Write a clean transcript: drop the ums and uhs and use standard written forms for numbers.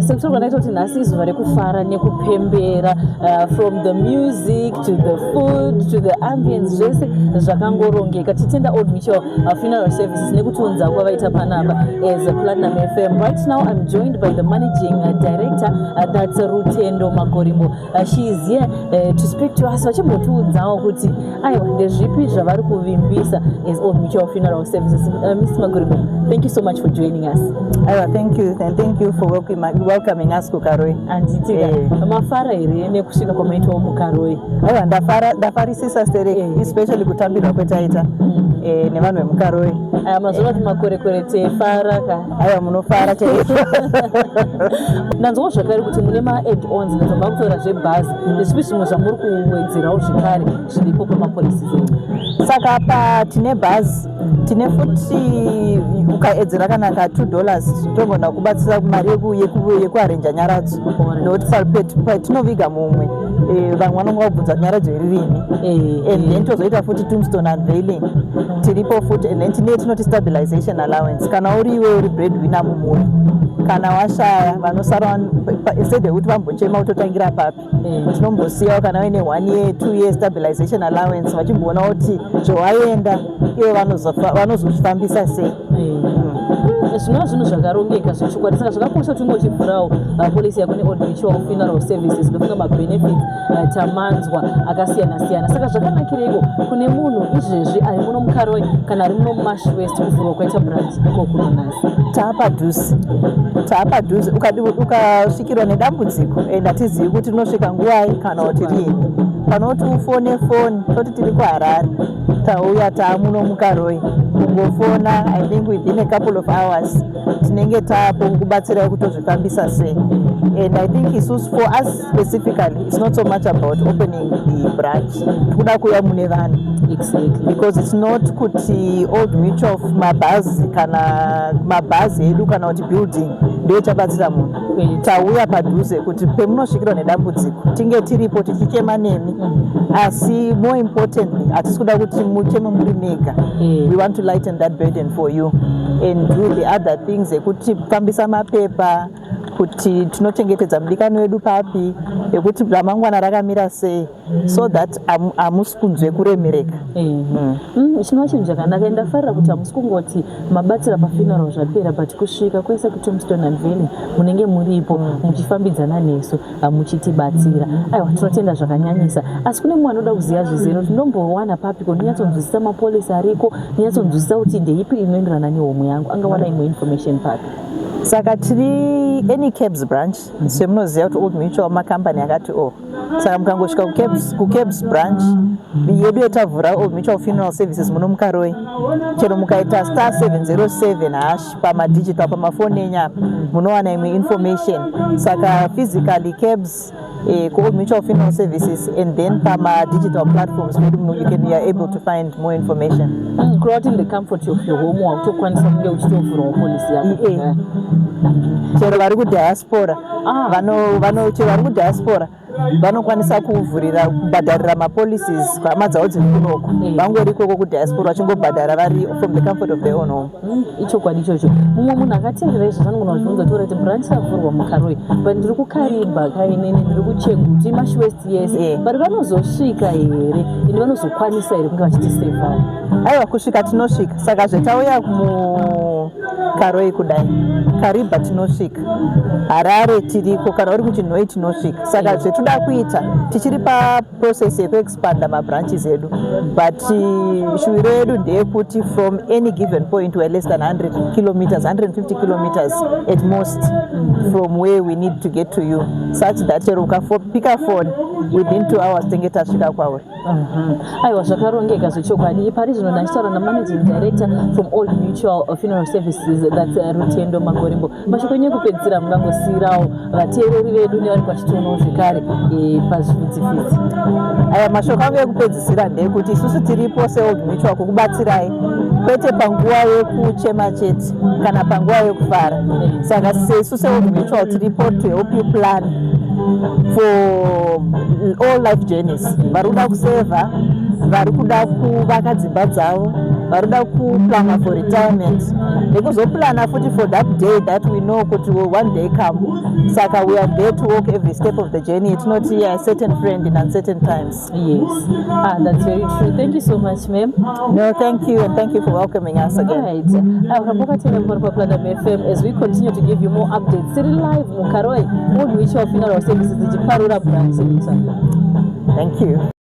sekutorwa naito kuti nhasi izuva rekufara nekupembera, from the music to the food to the ambience, zvese zvakangorongeka. Tichitenda Old Mutual Funeral Services nekutunza kwavaita panapa as a Platinum FM. Right now I'm joined by the managing director, that's Rutendo Magorimbo. She is here to speak to us. Vachimbotiudzawo kuti aiwa ndezvipi zvavari kuvimbisa as Old Mutual Funeral Services. Mr. Magorimbo, thank you so much for joining us. Aiwa, thank you, and thank you for welcoming us kuKaroi. Anditika mafara here nekusvika kwamaitwa muKaroi. Aiwa, ndafarisisa stereke, especially kutambirwa kwetaita nevanhu vemuKaroi. Mazuva kuti makore tefara ka. Aiwa, munofara chaizvo. Nanzwa zvakare kuti mune ma-add-ons ndatoba kutora zvebhazi, nezvipi zvimwe zvamuri kuwedzerawo zvakare zviripo pamapolisi enyu? Saka apa tine bhazi, tine futi ukaedzera kana ka$2 togona kubatsira mari yekuarenja nyaradzo, nokuti patinoviga mumwe vamwe vanonga kubvunza nyaradzo iririni, and then tozoita futi tombstone unveiling tiripo futi, and then tine tinoti stabilization allowance kana uri iwe uri breadwinner mumuri, kana washaya vanosara instead yekuti vambochema utotangira papi, tinombosiyawo kana uine 1 year 2 year stabilization allowance, vachimboona kuti zvowaenda ivo vanozozvifambisa sei. Zvinova zvinhu zvakarongeka zvechokwadi, saka zvakakosha kuti muchivhurawo polisi yako neOld Mutual Funeral Services ndofunga mabenefits tamanzwa akasiyana-siyana. Saka zvakanakireiko kune munhu izvezvi ari muno muKaroi kana ari muno muMarsh West kuvhurwa kwaita branch iko kuno nhasi? Taapadhuze ukasvikirwa nedambudziko hatizivi kuti unosvika nguwai kana kuti rini, panoti ufone foni toti tiri kuHarare tauya taamuno muKaroi, kungofona I think within a couple of hours tinenge taapo kubatsirai kutozvifambisa sei. And I think isusu for us specifically it's not so much about opening the branch, kuda kuya mune vanhu. Exactly. Because it's not kuti Old Mutual mabhazi kana mabhazi edu kana kuti building ndio chabatsira munhu. Tauya padhuze kuti pemunosvikirwa nedambudziko tinge tiripo tichichema nemi, asi more importantly hatisi kuda kuti mucheme muri mega. We want to lighten that burden for you and do the other things ekuti fambisa mapepa, kuti tinochengetedza mudikano wedu papi, ekuti ramangwana rakamira sei, so that hamusi kunzwe kuremereka. Chinova chinhu chakanaka, ndafarira kuti hamusi kungoti mabatsira pafuneral zvapera, but kusvika kwese kutombstone unveiling munenge muripo muchifambidzana nesu muchitibatsira. Aiwa, tinotenda zvakanyanyisa. Asi kune mumwe anoda kuziva zvizere, tinombowana papiko ndinyatsonzwisisa mapolisi ariko, ndinyatsonzwisisa kuti ndeipi inoenderana nehomwe yangu, angawana imwe information papi? Saka tiri any cabs branch, semunoziva kuti Old Mutual makambani akati saka mukangosvika kuCabs branch yedu yetavhura Old Mutual Funeral Services muno muKaroi, chero mukaita *707# pamadigital pamafoni enyu apa munowana imwe information. Saka physically cabs Old Mutual Funeral Services, and then pama digital platforms where you are able to find more information. Creating the comfort of your home or to kwanisa kunge uchitofura policy yako. Chero vari kudiaspora chero vari kudiaspora vanokwanisa kubhadharira mapolicies hama dzavo dziri kunoko, vangori ikoko kudiaspora vachingobhadhara vari from the comfort of their own home. Ichokwadi ichocho. Mumwe munhu akateerera izvo zvanogona kuzvibvunza tora kuti branch yavhurwa muKaroi, but ndiri kuKarimba, Kainene, ndiri kuCheguti, Marsh West yes, but vanozosvika here ende vanozokwanisa here kunge vachitisevawo? Aiwa, kusvika tinosvika, saka zvetauya muKaroi kudai Kariba tinosvika, Harare tiriko, kana uri kuChinhoi tinosvika. Saka zvetuda kuita tichiri paprocess yekuexpanda mabranches edu, but shuviro yedu ndeyekuti from any given point we're less than 100 kilometers, 150 kilometers at most from where we need to get to you, such that chero ukapika phone within 2 hours tinge tasvika kwauri. Aiwa, zvakarongeka zvechokwadi. Pari zvino ndachitaura namanaging director from Old Mutual Funeral Services, that's Rutendo Magorimbo. Mashoko enyu ekupedzisira mungangosiyirawo vateereri vedu nevari pachitonawo zvekare pazvivhitivhiti? Aiwa, mashoko angu ekupedzisira ndeyekuti isusu tiripo seOld Mutual kukubatsirai, kwete panguva yekuchema chete kana panguva yekufara. Saka sesu seOld Mutual tiripo to help you plan for all life journeys. Vari kuda kuseva vari kuda kuvaka dzimba dzavo, vari kuda kuplana for retirement, nekuzoplana futi for that day that we know kuti will one day come. Saka we are there to walk every step of the journey. It's not a certain friend in uncertain times. Yes, that's very true. Thank you so much, ma'am. No, thank you, and thank you for welcoming us again. Right. Platinum FM, as we continue to give you more updates. Still live, Mukaroi, Old Funeral Services, the Jiparura branch. Thank you.